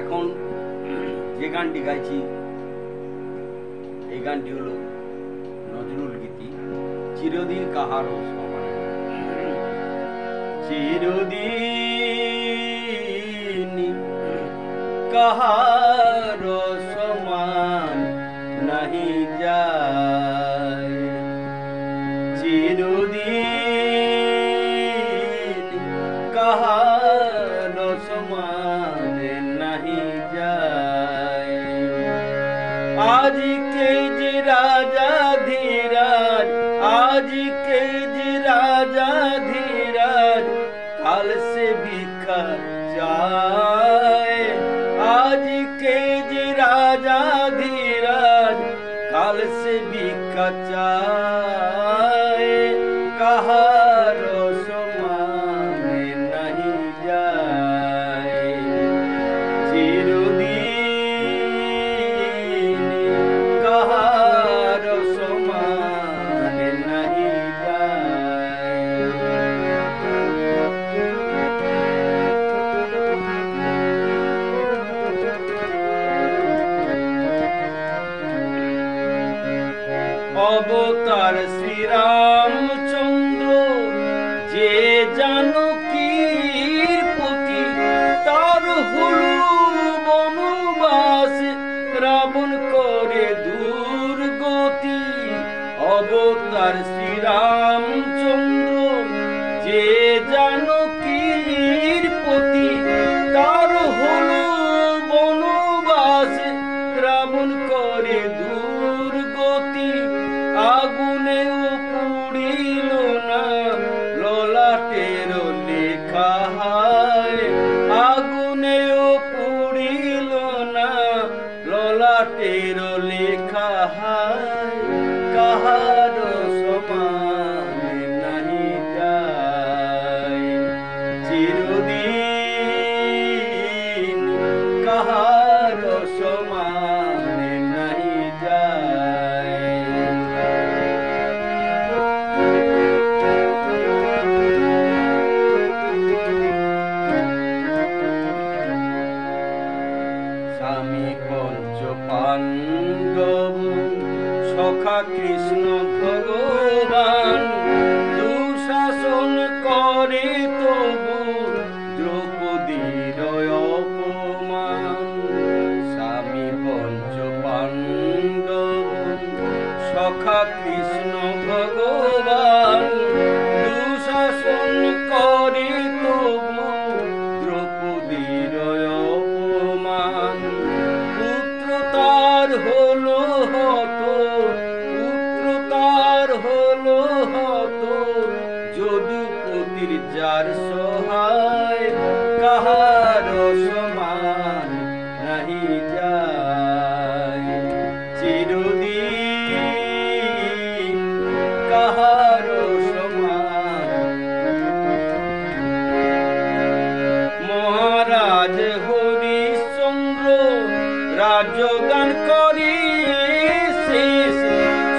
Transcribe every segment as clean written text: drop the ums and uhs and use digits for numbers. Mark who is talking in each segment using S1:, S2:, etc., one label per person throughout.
S1: এখন যে গানটি গাইছি এই গানটি হলো নজরুল গীতি চিরদিন কাহারও সমান। চিরদিন কাহারও সমান নাহি যায়, চিরদিন কাহারও সমান নাহি যায়। आज के जे राजा धीराज, आज के जे राजा धीराज काल से भिखा चाहे। आज के जे राजा धीराज काल से भिखा चाहे, कहारो समान नहीं जाए। चिरदिन कहारो समान नहीं जाए। अवतार श्री रामचंद्र जे जानकीर पति, तार हलो बनबास रावण करे दुर्गति। अवतार श्री रामचंद्र जे जानकीर पति, तार हलो बनबास रावण करे दुर्गति। आगुने पुड़िल ना ललाटेर लेखा हाय, आगुने पुड़िल ना ललाटेर लेखा हाय, कहारो समान नहीं जाए। चिरदिन कहारो समान नहीं जाए। स्वामी पंच पांडव सखा कृष्ण भगवान, दुशासन करे तबु द्रौपदीर अपमान। स्वामी पंच पांडव सखा कृष्ण भगवान, दुशासन करे तबु द्रौपदीर अपमान। पुत्र तार हलो हत, पुत्र तार हलो हत, যদুপতির যার সহায়, কাহারো সমান নাহি যায়। চিরদিন কাহারো সমান। মহারাজ হরিশ্চন্দ্র রাজগান করি শেষ,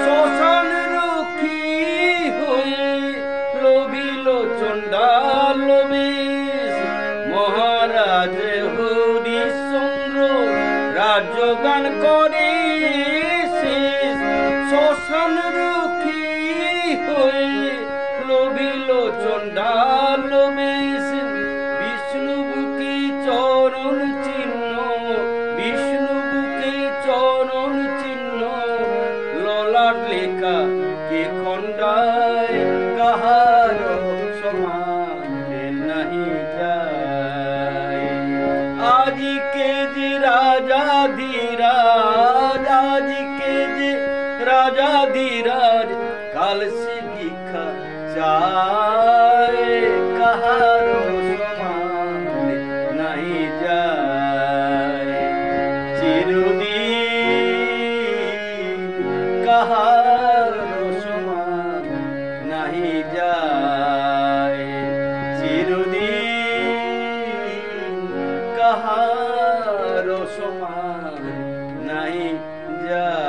S1: শ্মশান রক্ষী হয়ে লোভিল চণ্ডাল বেশ। মহারাজ হরিশ্চন্দ্র রাজগান করে শেষ, শ্মশান রক্ষী হয়ে লোভিল চণ্ডাল বেশ। বিষ্ণু বুকে চরণ চিহ্ন, বিষ্ণু বুকে চরণ চিহ্ন, ললাট লেখা কে খণ্ডায়, কাহারো সমান নাহি যায়। आज के जे राजा धीराज, आज के जे राजा धीराज काल से भिखा चाहे, कहारो समान नहीं जाए। चिरदिन कहारो समान नहीं जाए। चिरदिन कहारो समान नहीं जाए।